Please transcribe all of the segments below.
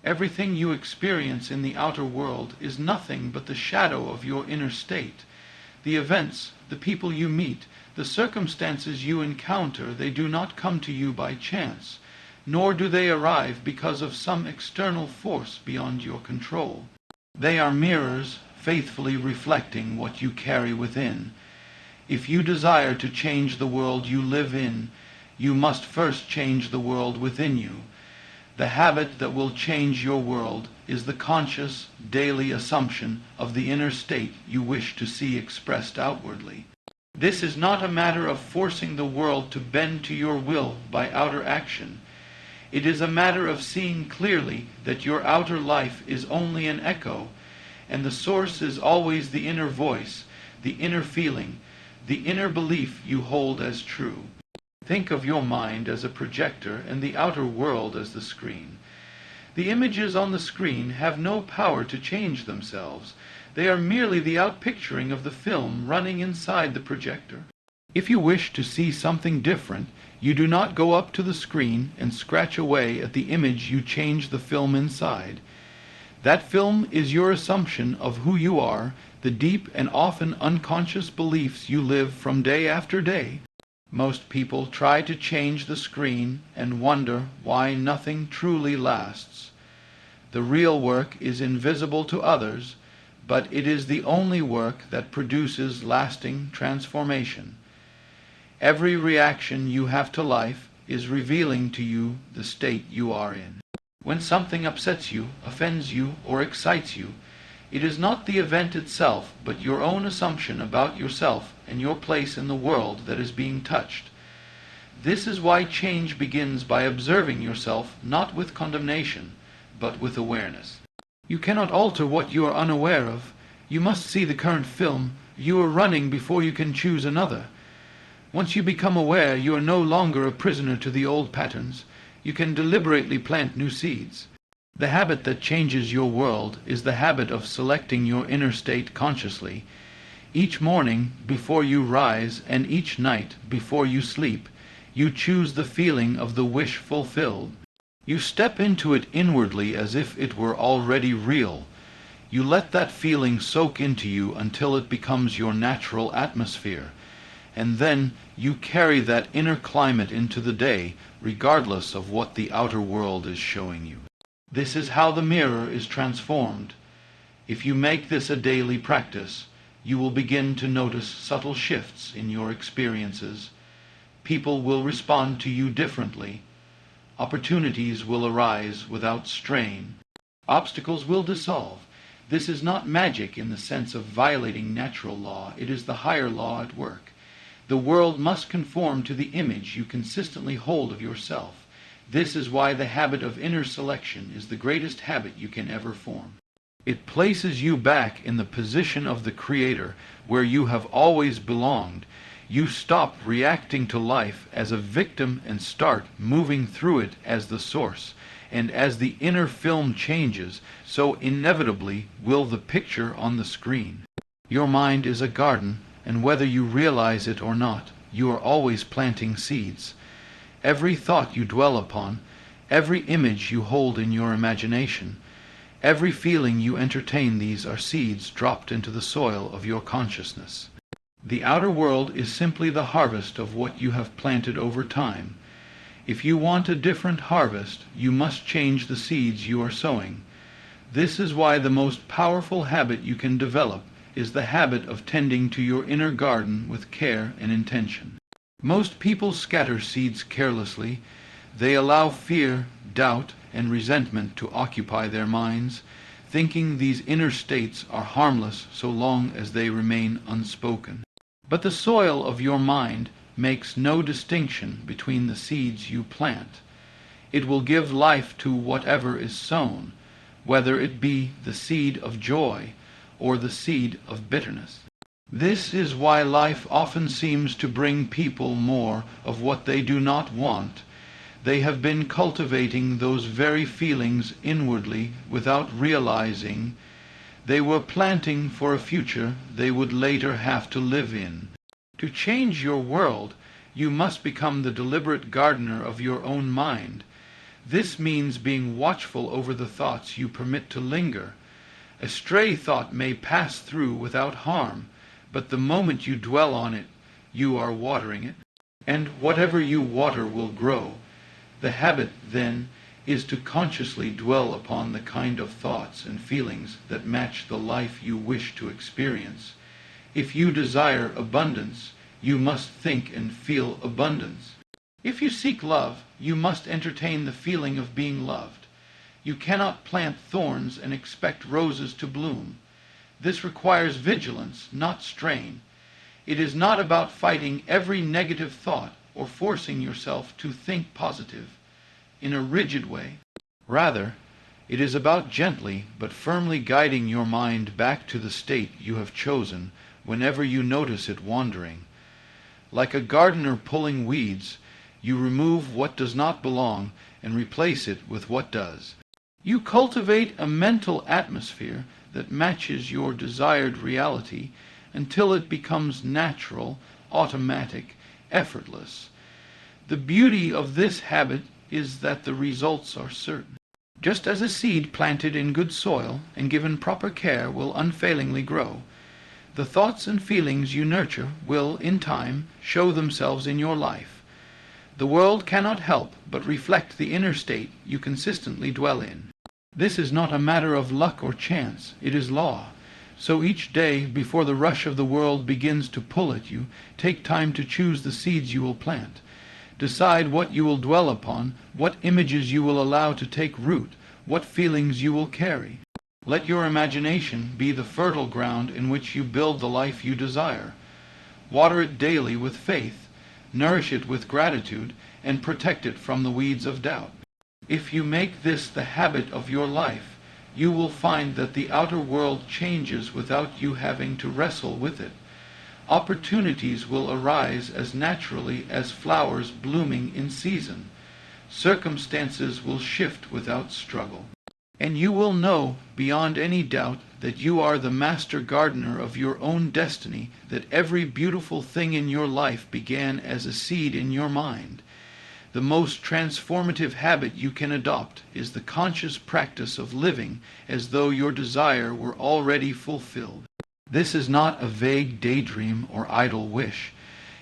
Everything you experience in the outer world is nothing but the shadow of your inner state. The events, the people you meet, the circumstances you encounter, they do not come to you by chance, nor do they arrive because of some external force beyond your control. They are mirrors faithfully reflecting what you carry within. If you desire to change the world you live in, you must first change the world within you. The habit that will change your world is the conscious, daily assumption of the inner state you wish to see expressed outwardly. This is not a matter of forcing the world to bend to your will by outer action. It is a matter of seeing clearly that your outer life is only an echo, and the source is always the inner voice, the inner feeling, the inner belief you hold as true. Think of your mind as a projector and the outer world as the screen. The images on the screen have no power to change themselves. They are merely the outpicturing of the film running inside the projector. If you wish to see something different, you do not go up to the screen and scratch away at the image you change the film inside. That film is your assumption of who you are, the deep and often unconscious beliefs you live from day after day. Most people try to change the screen and wonder why nothing truly lasts. The real work is invisible to others, but it is the only work that produces lasting transformation. Every reaction you have to life is revealing to you the state you are in. When something upsets you, offends you, or excites you, it is not the event itself, but your own assumption about yourself and your place in the world that is being touched. This is why change begins by observing yourself not with condemnation, but with awareness. You cannot alter what you are unaware of. You must see the current film you are running before you can choose another. Once you become aware, you are no longer a prisoner to the old patterns. You can deliberately plant new seeds. The habit that changes your world is the habit of selecting your inner state consciously. Each morning before you rise and each night before you sleep, you choose the feeling of the wish fulfilled. You step into it inwardly as if it were already real. You let that feeling soak into you until it becomes your natural atmosphere, and then you carry that inner climate into the day, regardless of what the outer world is showing you. This is how the mirror is transformed. If you make this a daily practice, you will begin to notice subtle shifts in your experiences. People will respond to you differently. Opportunities will arise without strain. Obstacles will dissolve. This is not magic in the sense of violating natural law. It is the higher law at work. The world must conform to the image you consistently hold of yourself. This is why the habit of inner selection is the greatest habit you can ever form. It places you back in the position of the Creator, where you have always belonged. You stop reacting to life as a victim and start moving through it as the source. And as the inner film changes, so inevitably will the picture on the screen. Your mind is a garden, and whether you realize it or not, you are always planting seeds. Every thought you dwell upon, every image you hold in your imagination, every feeling you entertain, these are seeds dropped into the soil of your consciousness. The outer world is simply the harvest of what you have planted over time. If you want a different harvest, you must change the seeds you are sowing. This is why the most powerful habit you can develop is the habit of tending to your inner garden with care and intention. Most people scatter seeds carelessly. They allow fear, doubt, and resentment to occupy their minds, thinking these inner states are harmless so long as they remain unspoken. But the soil of your mind makes no distinction between the seeds you plant. It will give life to whatever is sown, whether it be the seed of joy or the seed of bitterness. This is why life often seems to bring people more of what they do not want. They have been cultivating those very feelings inwardly without realizing they were planting for a future they would later have to live in. To change your world, you must become the deliberate gardener of your own mind. This means being watchful over the thoughts you permit to linger. A stray thought may pass through without harm, but the moment you dwell on it, you are watering it. And whatever you water will grow. The habit, then, is to consciously dwell upon the kind of thoughts and feelings that match the life you wish to experience. If you desire abundance, you must think and feel abundance. If you seek love, you must entertain the feeling of being loved. You cannot plant thorns and expect roses to bloom. This requires vigilance, not strain. It is not about fighting every negative thought or forcing yourself to think positive in a rigid way. Rather, it is about gently but firmly guiding your mind back to the state you have chosen whenever you notice it wandering. Like a gardener pulling weeds, you remove what does not belong and replace it with what does. You cultivate a mental atmosphere that matches your desired reality until it becomes natural, automatic, effortless. The beauty of this habit is that the results are certain. Just as a seed planted in good soil and given proper care will unfailingly grow, the thoughts and feelings you nurture will, in time, show themselves in your life. The world cannot help but reflect the inner state you consistently dwell in. This is not a matter of luck or chance, it is law. So each day, before the rush of the world begins to pull at you, take time to choose the seeds you will plant. Decide what you will dwell upon, what images you will allow to take root, what feelings you will carry. Let your imagination be the fertile ground in which you build the life you desire. Water it daily with faith, nourish it with gratitude, and protect it from the weeds of doubt. If you make this the habit of your life, you will find that the outer world changes without you having to wrestle with it. Opportunities will arise as naturally as flowers blooming in season. Circumstances will shift without struggle. And you will know beyond any doubt that you are the master gardener of your own destiny, that every beautiful thing in your life began as a seed in your mind. The most transformative habit you can adopt is the conscious practice of living as though your desire were already fulfilled. This is not a vague daydream or idle wish.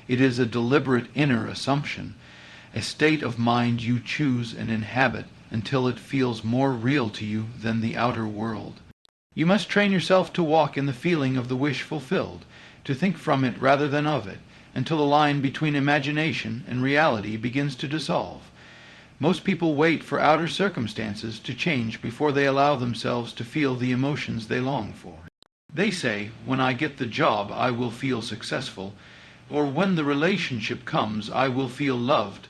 It is a deliberate inner assumption, a state of mind you choose and inhabit until it feels more real to you than the outer world. You must train yourself to walk in the feeling of the wish fulfilled, to think from it rather than of it, until the line between imagination and reality begins to dissolve. Most people wait for outer circumstances to change before they allow themselves to feel the emotions they long for. They say, when I get the job, I will feel successful, or when the relationship comes, I will feel loved.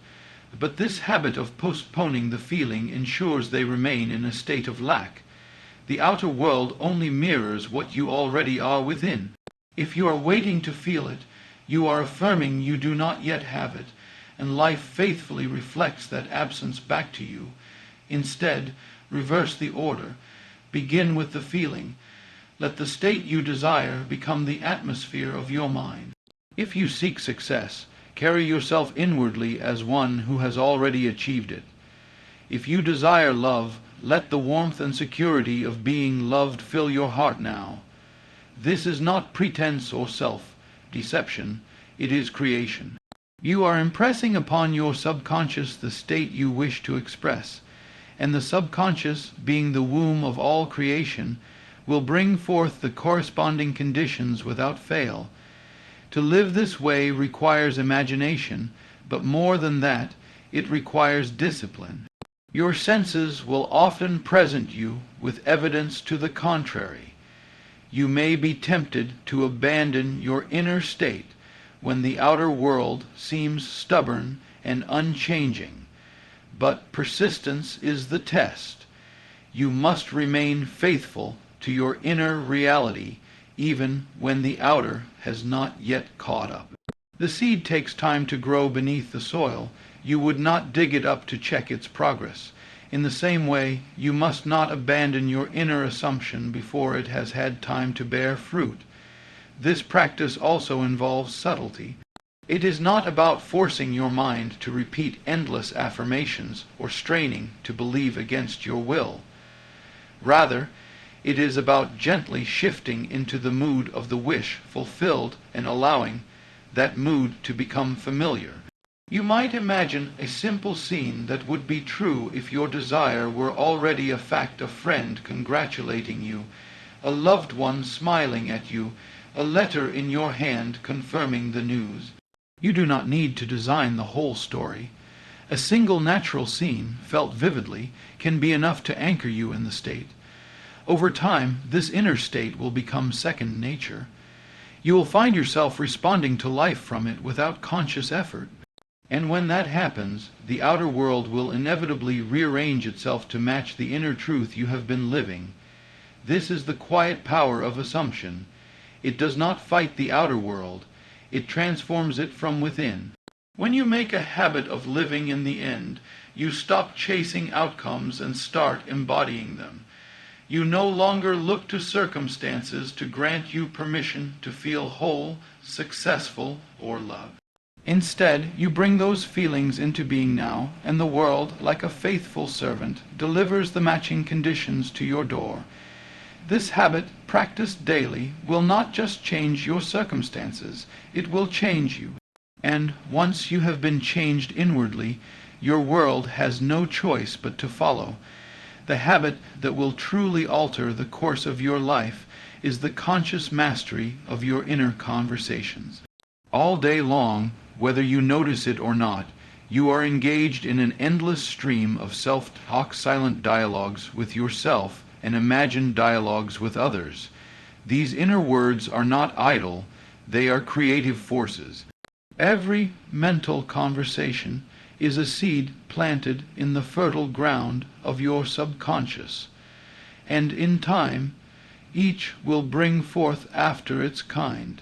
But this habit of postponing the feeling ensures they remain in a state of lack. The outer world only mirrors what you already are within. If you are waiting to feel it, you are affirming you do not yet have it, and life faithfully reflects that absence back to you. Instead, reverse the order. Begin with the feeling. Let the state you desire become the atmosphere of your mind. If you seek success, carry yourself inwardly as one who has already achieved it. If you desire love, let the warmth and security of being loved fill your heart now. This is not pretense or self-deception, it is creation. You are impressing upon your subconscious the state you wish to express, and the subconscious, being the womb of all creation, will bring forth the corresponding conditions without fail. To live this way requires imagination, but more than that, it requires discipline. Your senses will often present you with evidence to the contrary. You may be tempted to abandon your inner state when the outer world seems stubborn and unchanging. But persistence is the test. You must remain faithful to your inner reality, even when the outer has not yet caught up. The seed takes time to grow beneath the soil. You would not dig it up to check its progress. In the same way, you must not abandon your inner assumption before it has had time to bear fruit. This practice also involves subtlety. It is not about forcing your mind to repeat endless affirmations or straining to believe against your will. Rather, it is about gently shifting into the mood of the wish fulfilled and allowing that mood to become familiar. You might imagine a simple scene that would be true if your desire were already a fact: a friend congratulating you, a loved one smiling at you, a letter in your hand confirming the news. You do not need to design the whole story. A single natural scene, felt vividly, can be enough to anchor you in the state. Over time, this inner state will become second nature. You will find yourself responding to life from it without conscious effort. And when that happens, the outer world will inevitably rearrange itself to match the inner truth you have been living. This is the quiet power of assumption. It does not fight the outer world. It transforms it from within. When you make a habit of living in the end, you stop chasing outcomes and start embodying them. You no longer look to circumstances to grant you permission to feel whole, successful, or loved. Instead, you bring those feelings into being now, and the world, like a faithful servant, delivers the matching conditions to your door. This habit, practiced daily, will not just change your circumstances, it will change you. And once you have been changed inwardly, your world has no choice but to follow. The habit that will truly alter the course of your life is the conscious mastery of your inner conversations. All day long, whether you notice it or not, you are engaged in an endless stream of self-talk, silent dialogues with yourself and imagined dialogues with others. These inner words are not idle, they are creative forces. Every mental conversation is a seed planted in the fertile ground of your subconscious, and in time each will bring forth after its kind.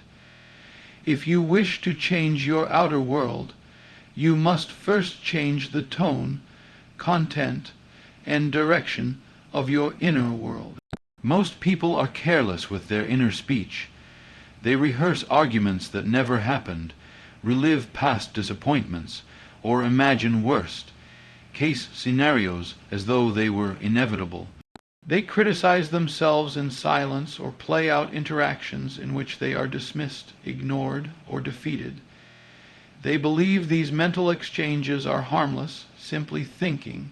If you wish to change your outer world, you must first change the tone, content, and direction of your inner world. Most people are careless with their inner speech. They rehearse arguments that never happened, relive past disappointments, or imagine worst-case scenarios as though they were inevitable. They criticize themselves in silence or play out interactions in which they are dismissed, ignored, or defeated. They believe these mental exchanges are harmless, simply thinking,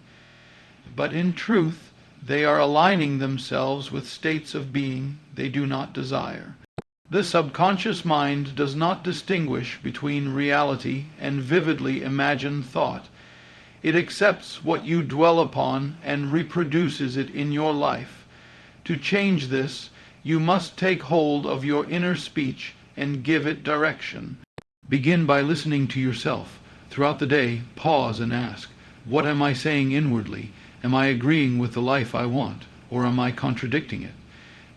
but in truth, they are aligning themselves with states of being they do not desire. The subconscious mind does not distinguish between reality and vividly imagined thought. It accepts what you dwell upon and reproduces it in your life. To change this, you must take hold of your inner speech and give it direction. Begin by listening to yourself. Throughout the day, pause and ask, what am I saying inwardly? Am I agreeing with the life I want, or am I contradicting it?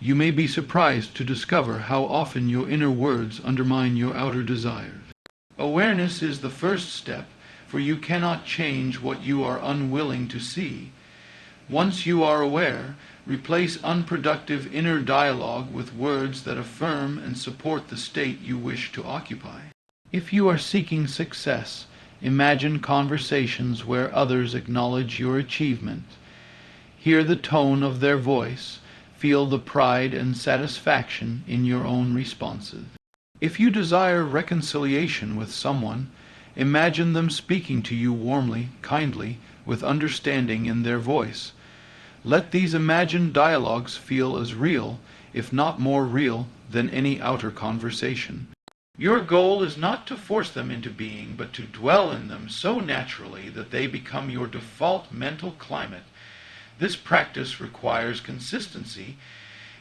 You may be surprised to discover how often your inner words undermine your outer desires. Awareness is the first step, for you cannot change what you are unwilling to see. Once you are aware, replace unproductive inner dialogue with words that affirm and support the state you wish to occupy. If you are seeking success, imagine conversations where others acknowledge your achievement. Hear the tone of their voice. Feel the pride and satisfaction in your own responses. If you desire reconciliation with someone, imagine them speaking to you warmly, kindly, with understanding in their voice. Let these imagined dialogues feel as real, if not more real, than any outer conversation. Your goal is not to force them into being, but to dwell in them so naturally that they become your default mental climate. This practice requires consistency.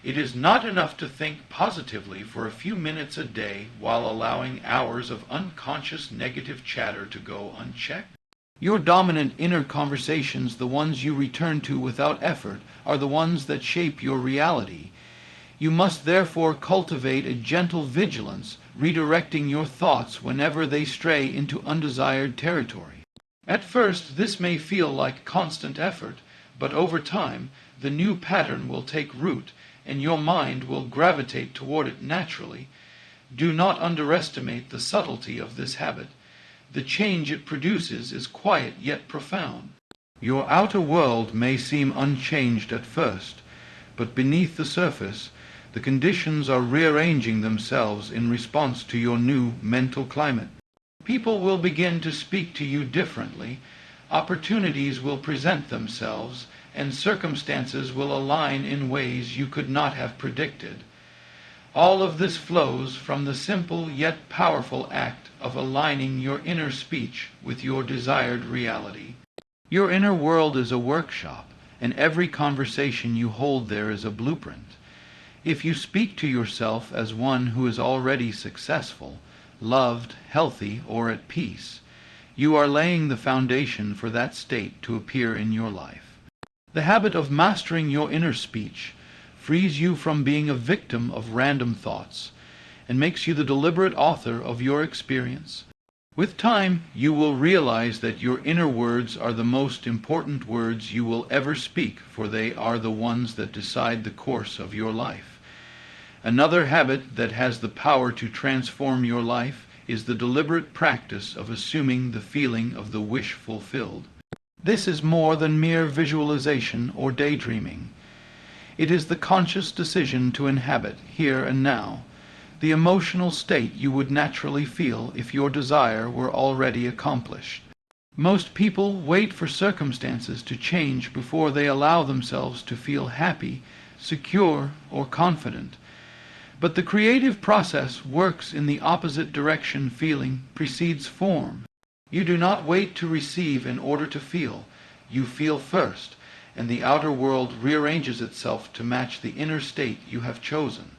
It is not enough to think positively for a few minutes a day while allowing hours of unconscious negative chatter to go unchecked. Your dominant inner conversations, the ones you return to without effort, are the ones that shape your reality. You must therefore cultivate a gentle vigilance, redirecting your thoughts whenever they stray into undesired territory. At first, this may feel like constant effort, but over time, the new pattern will take root, and your mind will gravitate toward it naturally. Do not underestimate the subtlety of this habit. The change it produces is quiet yet profound. Your outer world may seem unchanged at first, but beneath the surface, the conditions are rearranging themselves in response to your new mental climate. People will begin to speak to you differently, opportunities will present themselves, and circumstances will align in ways you could not have predicted. All of this flows from the simple yet powerful act of aligning your inner speech with your desired reality. Your inner world is a workshop, and every conversation you hold there is a blueprint. If you speak to yourself as one who is already successful, loved, healthy, or at peace, you are laying the foundation for that state to appear in your life. The habit of mastering your inner speech frees you from being a victim of random thoughts and makes you the deliberate author of your experience. With time, you will realize that your inner words are the most important words you will ever speak, for they are the ones that decide the course of your life. Another habit that has the power to transform your life is the deliberate practice of assuming the feeling of the wish fulfilled. This is more than mere visualization or daydreaming. It is the conscious decision to inhabit, here and now, the emotional state you would naturally feel if your desire were already accomplished. Most people wait for circumstances to change before they allow themselves to feel happy, secure, or confident. But the creative process works in the opposite direction. Feeling precedes form. You do not wait to receive in order to feel. You feel first, and the outer world rearranges itself to match the inner state you have chosen.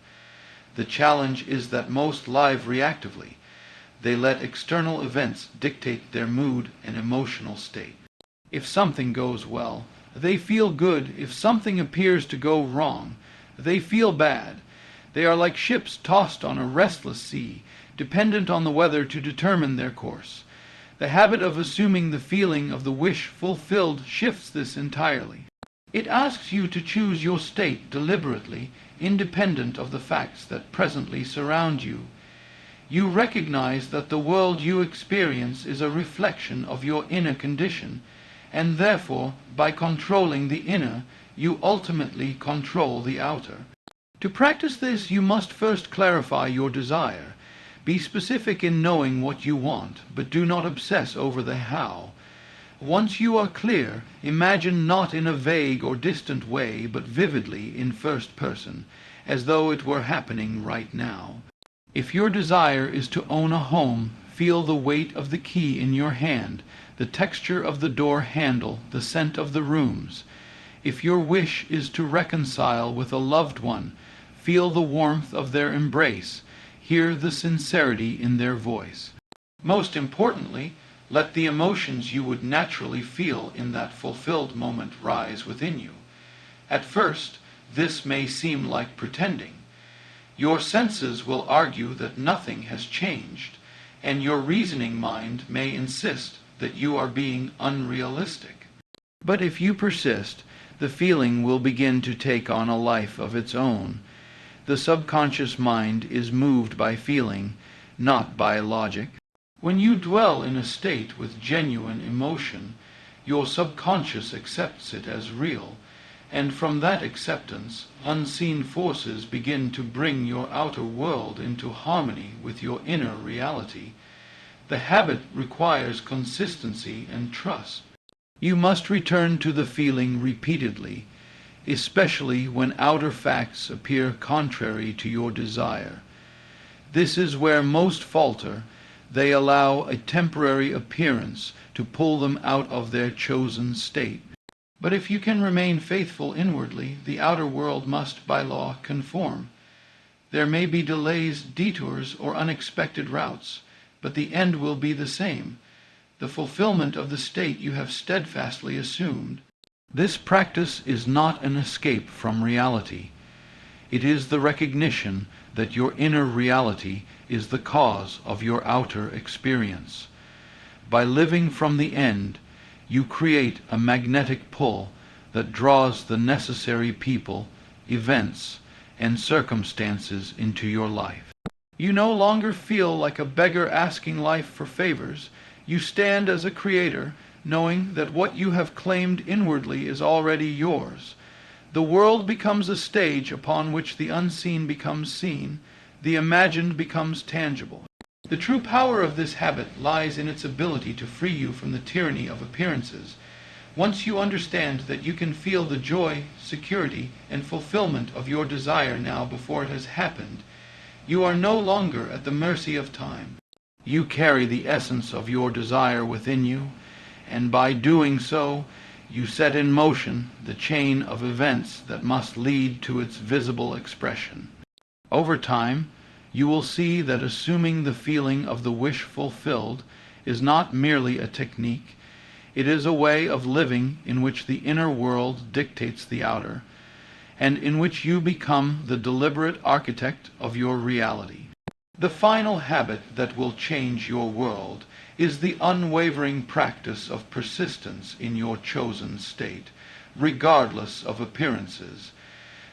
The challenge is that most live reactively. They let external events dictate their mood and emotional state. If something goes well, they feel good. If something appears to go wrong, they feel bad. They are like ships tossed on a restless sea, dependent on the weather to determine their course. The habit of assuming the feeling of the wish fulfilled shifts this entirely. It asks you to choose your state deliberately, independent of the facts that presently surround you. You recognize that the world you experience is a reflection of your inner condition, and therefore, by controlling the inner, you ultimately control the outer. To practice this, you must first clarify your desire. Be specific in knowing what you want, but do not obsess over the how. Once you are clear, imagine not in a vague or distant way, but vividly in first person, as though it were happening right now. If your desire is to own a home, feel the weight of the key in your hand, the texture of the door handle, the scent of the rooms. If your wish is to reconcile with a loved one, feel the warmth of their embrace, hear the sincerity in their voice. Most importantly, let the emotions you would naturally feel in that fulfilled moment rise within you. At first, this may seem like pretending. Your senses will argue that nothing has changed, and your reasoning mind may insist that you are being unrealistic. But if you persist, the feeling will begin to take on a life of its own. The subconscious mind is moved by feeling, not by logic. When you dwell in a state with genuine emotion, your subconscious accepts it as real, and from that acceptance, unseen forces begin to bring your outer world into harmony with your inner reality. The habit requires consistency and trust. You must return to the feeling repeatedly, especially when outer facts appear contrary to your desire. This is where most falter. They allow a temporary appearance to pull them out of their chosen state. But if you can remain faithful inwardly, the outer world must, by law, conform. There may be delays, detours, or unexpected routes, but the end will be the same, the fulfillment of the state you have steadfastly assumed. This practice is not an escape from reality. It is the recognition that your inner reality is the cause of your outer experience. By living from the end, you create a magnetic pull that draws the necessary people, events, and circumstances into your life. You no longer feel like a beggar asking life for favors. You stand as a creator, knowing that what you have claimed inwardly is already yours. The world becomes a stage upon which the unseen becomes seen, the imagined becomes tangible. The true power of this habit lies in its ability to free you from the tyranny of appearances. Once you understand that you can feel the joy, security, and fulfillment of your desire now before it has happened, you are no longer at the mercy of time. You carry the essence of your desire within you, and by doing so, you set in motion the chain of events that must lead to its visible expression. Over time, you will see that assuming the feeling of the wish fulfilled is not merely a technique, it is a way of living in which the inner world dictates the outer, and in which you become the deliberate architect of your reality. The final habit that will change your world is the unwavering practice of persistence in your chosen state, regardless of appearances.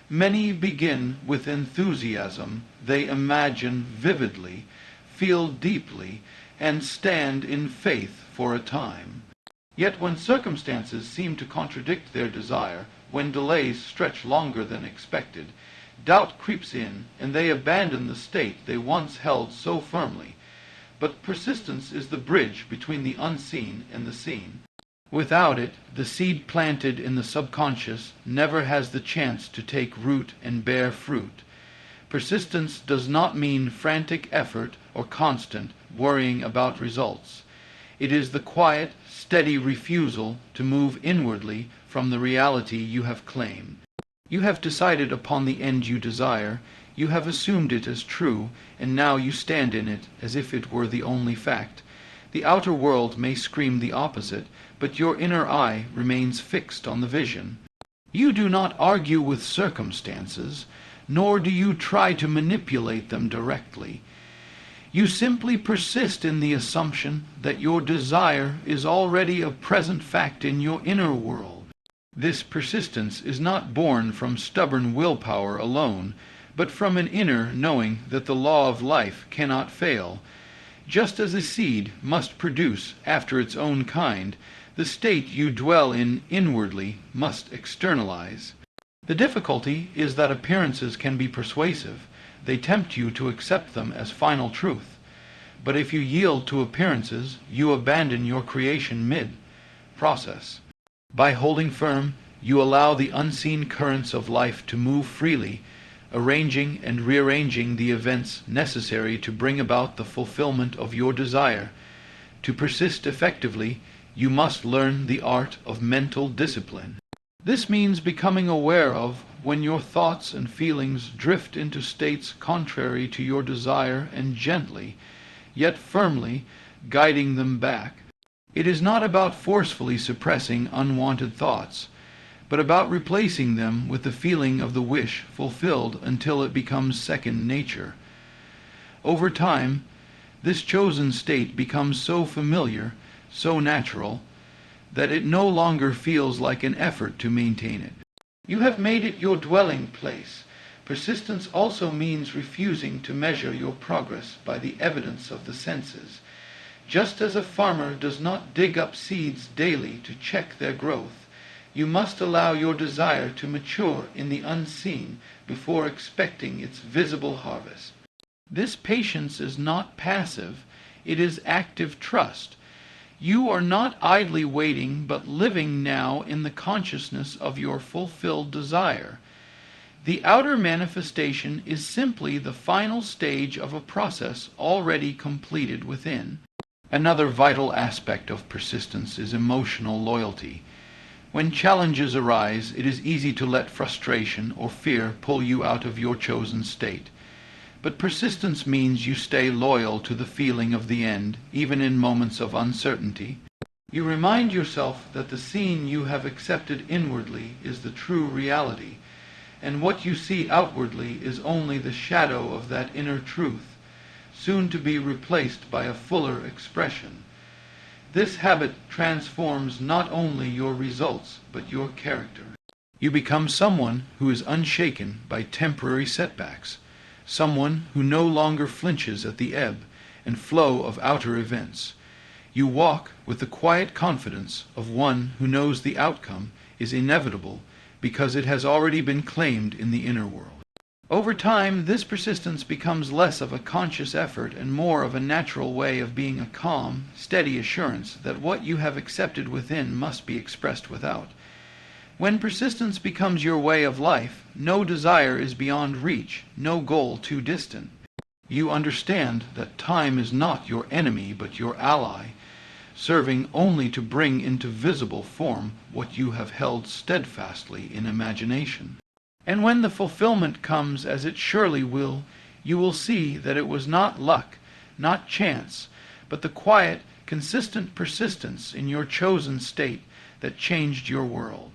Many begin with enthusiasm. They imagine vividly, feel deeply, and stand in faith for a time. Yet when circumstances seem to contradict their desire, when delays stretch longer than expected, doubt creeps in, and they abandon the state they once held so firmly. But persistence is the bridge between the unseen and the seen. Without it, the seed planted in the subconscious never has the chance to take root and bear fruit. Persistence does not mean frantic effort or constant worrying about results. It is the quiet, steady refusal to move inwardly from the reality you have claimed. You have decided upon the end you desire, you have assumed it as true, and now you stand in it as if it were the only fact. The outer world may scream the opposite, but your inner eye remains fixed on the vision. You do not argue with circumstances, nor do you try to manipulate them directly. You simply persist in the assumption that your desire is already a present fact in your inner world. This persistence is not born from stubborn willpower alone, but from an inner knowing that the law of life cannot fail. Just as a seed must produce after its own kind, the state you dwell in inwardly must externalize. The difficulty is that appearances can be persuasive. They tempt you to accept them as final truth. But if you yield to appearances, you abandon your creation mid-process. By holding firm, you allow the unseen currents of life to move freely, arranging and rearranging the events necessary to bring about the fulfillment of your desire. To persist effectively, you must learn the art of mental discipline. This means becoming aware of when your thoughts and feelings drift into states contrary to your desire and gently, yet firmly, guiding them back. It is not about forcefully suppressing unwanted thoughts, but about replacing them with the feeling of the wish fulfilled until it becomes second nature. Over time, this chosen state becomes so familiar, so natural, that it no longer feels like an effort to maintain it. You have made it your dwelling place. Persistence also means refusing to measure your progress by the evidence of the senses. Just as a farmer does not dig up seeds daily to check their growth, you must allow your desire to mature in the unseen before expecting its visible harvest. This patience is not passive, it is active trust. You are not idly waiting, but living now in the consciousness of your fulfilled desire. The outer manifestation is simply the final stage of a process already completed within. Another vital aspect of persistence is emotional loyalty. When challenges arise, it is easy to let frustration or fear pull you out of your chosen state. But persistence means you stay loyal to the feeling of the end, even in moments of uncertainty. You remind yourself that the scene you have accepted inwardly is the true reality, and what you see outwardly is only the shadow of that inner truth, soon to be replaced by a fuller expression. This habit transforms not only your results, but your character. You become someone who is unshaken by temporary setbacks, someone who no longer flinches at the ebb and flow of outer events. You walk with the quiet confidence of one who knows the outcome is inevitable because it has already been claimed in the inner world. Over time, this persistence becomes less of a conscious effort and more of a natural way of being a calm, steady assurance that what you have accepted within must be expressed without. When persistence becomes your way of life, no desire is beyond reach, no goal too distant. You understand that time is not your enemy but your ally, serving only to bring into visible form what you have held steadfastly in imagination. And when the fulfillment comes, as it surely will, you will see that it was not luck, not chance, but the quiet, consistent persistence in your chosen state that changed your world.